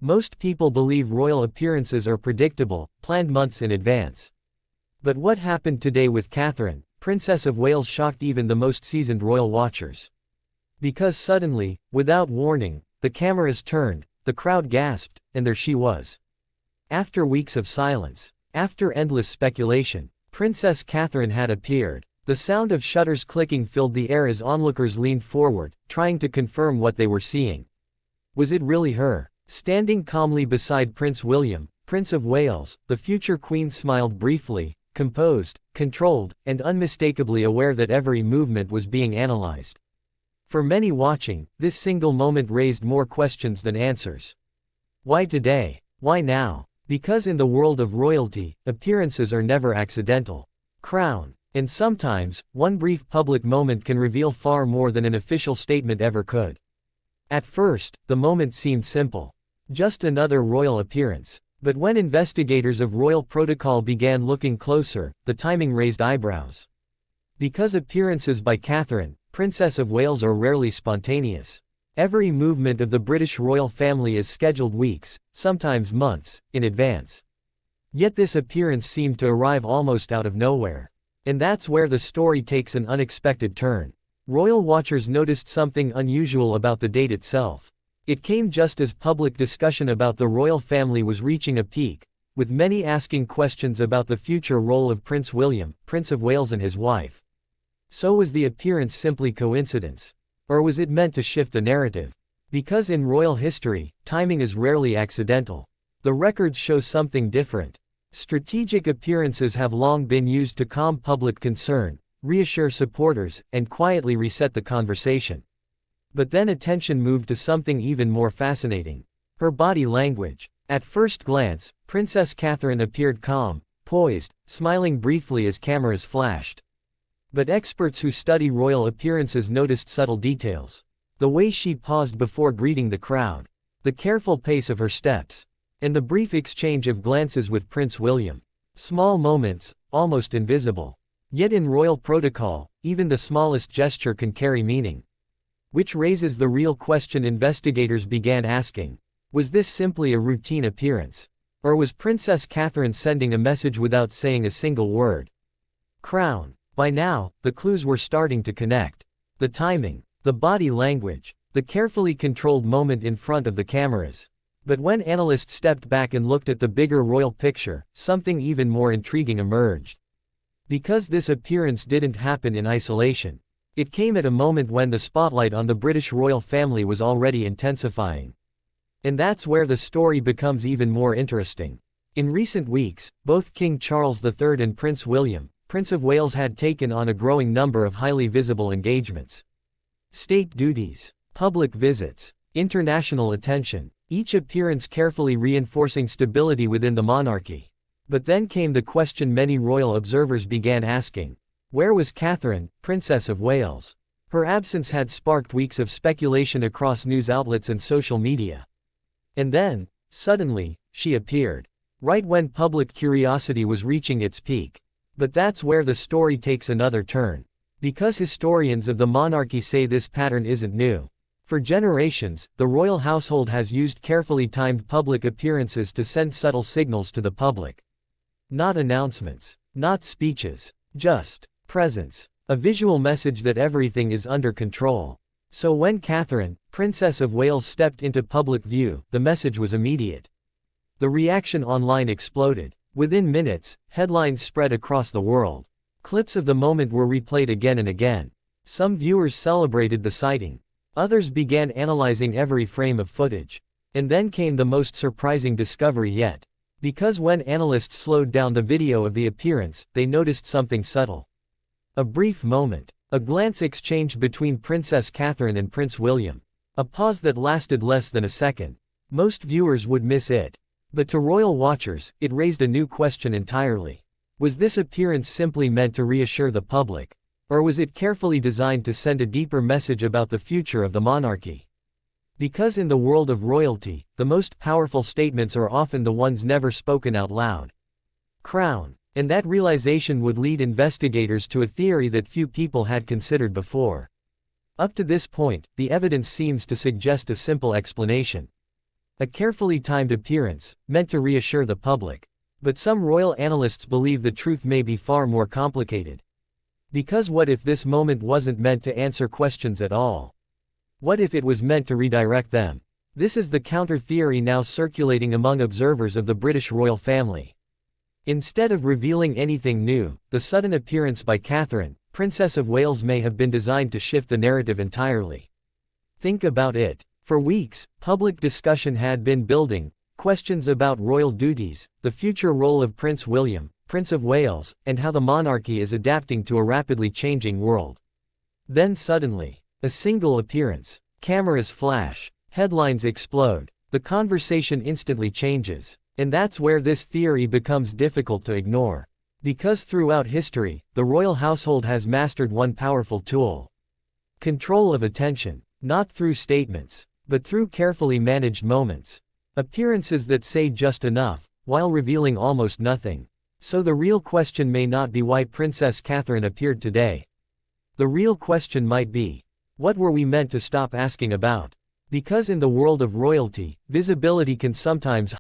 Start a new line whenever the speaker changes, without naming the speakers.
Most people believe royal appearances are predictable, planned months in advance. But what happened today with Catherine, Princess of Wales, shocked even the most seasoned royal watchers. Because suddenly, without warning, the cameras turned, the crowd gasped, and there she was. After weeks of silence, after endless speculation, Princess Catherine had appeared. The sound of shutters clicking filled the air as onlookers leaned forward, trying to confirm what they were seeing. Was it really her? Standing calmly beside Prince William, Prince of Wales, the future Queen smiled briefly, composed, controlled, and unmistakably aware that every movement was being analyzed. For many watching, this single moment raised more questions than answers. Why today? Why now? Because in the world of royalty, appearances are never accidental. Crown. And sometimes, one brief public moment can reveal far more than an official statement ever could. At first, the moment seemed simple. Just another royal appearance. But when investigators of royal protocol began looking closer, the timing raised eyebrows. Because appearances by Catherine, Princess of Wales, are rarely spontaneous. Every movement of the British royal family is scheduled weeks, sometimes months, in advance. Yet this appearance seemed to arrive almost out of nowhere. And that's where the story takes an unexpected turn. Royal watchers noticed something unusual about the date itself. It came just as public discussion about the royal family was reaching a peak, with many asking questions about the future role of Prince William, Prince of Wales, and his wife. So was the appearance simply coincidence? Or was it meant to shift the narrative? Because in royal history, timing is rarely accidental. The records show something different. Strategic appearances have long been used to calm public concern, reassure supporters, and quietly reset the conversation. But then attention moved to something even more fascinating. Her body language. At first glance, Princess Catherine appeared calm, poised, smiling briefly as cameras flashed. But experts who study royal appearances noticed subtle details. The way she paused before greeting the crowd. The careful pace of her steps. And the brief exchange of glances with Prince William. Small moments, almost invisible. Yet in royal protocol, even the smallest gesture can carry meaning. Which raises the real question investigators began asking. Was this simply a routine appearance? Or was Princess Catherine sending a message without saying a single word? Crown. By now, the clues were starting to connect. The timing, the body language, the carefully controlled moment in front of the cameras. But when analysts stepped back and looked at the bigger royal picture, something even more intriguing emerged. Because this appearance didn't happen in isolation. It came at a moment when the spotlight on the British royal family was already intensifying. And that's where the story becomes even more interesting. In recent weeks, both King Charles III and Prince William, Prince of Wales, had taken on a growing number of highly visible engagements. State duties, public visits, international attention, each appearance carefully reinforcing stability within the monarchy. But then came the question many royal observers began asking. Where was Catherine, Princess of Wales? Her absence had sparked weeks of speculation across news outlets and social media. And then, suddenly, she appeared. Right when public curiosity was reaching its peak. But that's where the story takes another turn. Because historians of the monarchy say this pattern isn't new. For generations, the royal household has used carefully timed public appearances to send subtle signals to the public. Not announcements, not speeches, just presence. A visual message that everything is under control. So when Catherine, Princess of Wales, stepped into public view, the message was immediate. The reaction online exploded. Within minutes, headlines spread across the world. Clips of the moment were replayed again and again. Some viewers celebrated the sighting. Others began analyzing every frame of footage. And then came the most surprising discovery yet. Because when analysts slowed down the video of the appearance, they noticed something subtle. A brief moment. A glance exchanged between Princess Catherine and Prince William. A pause that lasted less than a second. Most viewers would miss it. But to royal watchers, it raised a new question entirely. Was this appearance simply meant to reassure the public? Or was it carefully designed to send a deeper message about the future of the monarchy? Because in the world of royalty, the most powerful statements are often the ones never spoken out loud. Crown. And that realization would lead investigators to a theory that few people had considered before. Up to this point, the evidence seems to suggest a simple explanation. A carefully timed appearance, meant to reassure the public. But some royal analysts believe the truth may be far more complicated. Because what if this moment wasn't meant to answer questions at all? What if it was meant to redirect them? This is the counter-theory now circulating among observers of the British royal family. Instead of revealing anything new, the sudden appearance by Catherine, Princess of Wales, may have been designed to shift the narrative entirely. Think about it. For weeks, public discussion had been building, questions about royal duties, the future role of Prince William, Prince of Wales, and how the monarchy is adapting to a rapidly changing world. Then suddenly, a single appearance, cameras flash, headlines explode, the conversation instantly changes. And that's where this theory becomes difficult to ignore. Because throughout history, the royal household has mastered one powerful tool: control of attention, not through statements, but through carefully managed moments. Appearances that say just enough, while revealing almost nothing. So the real question may not be why Princess Catherine appeared today. The real question might be, what were we meant to stop asking about? Because in the world of royalty, visibility can sometimes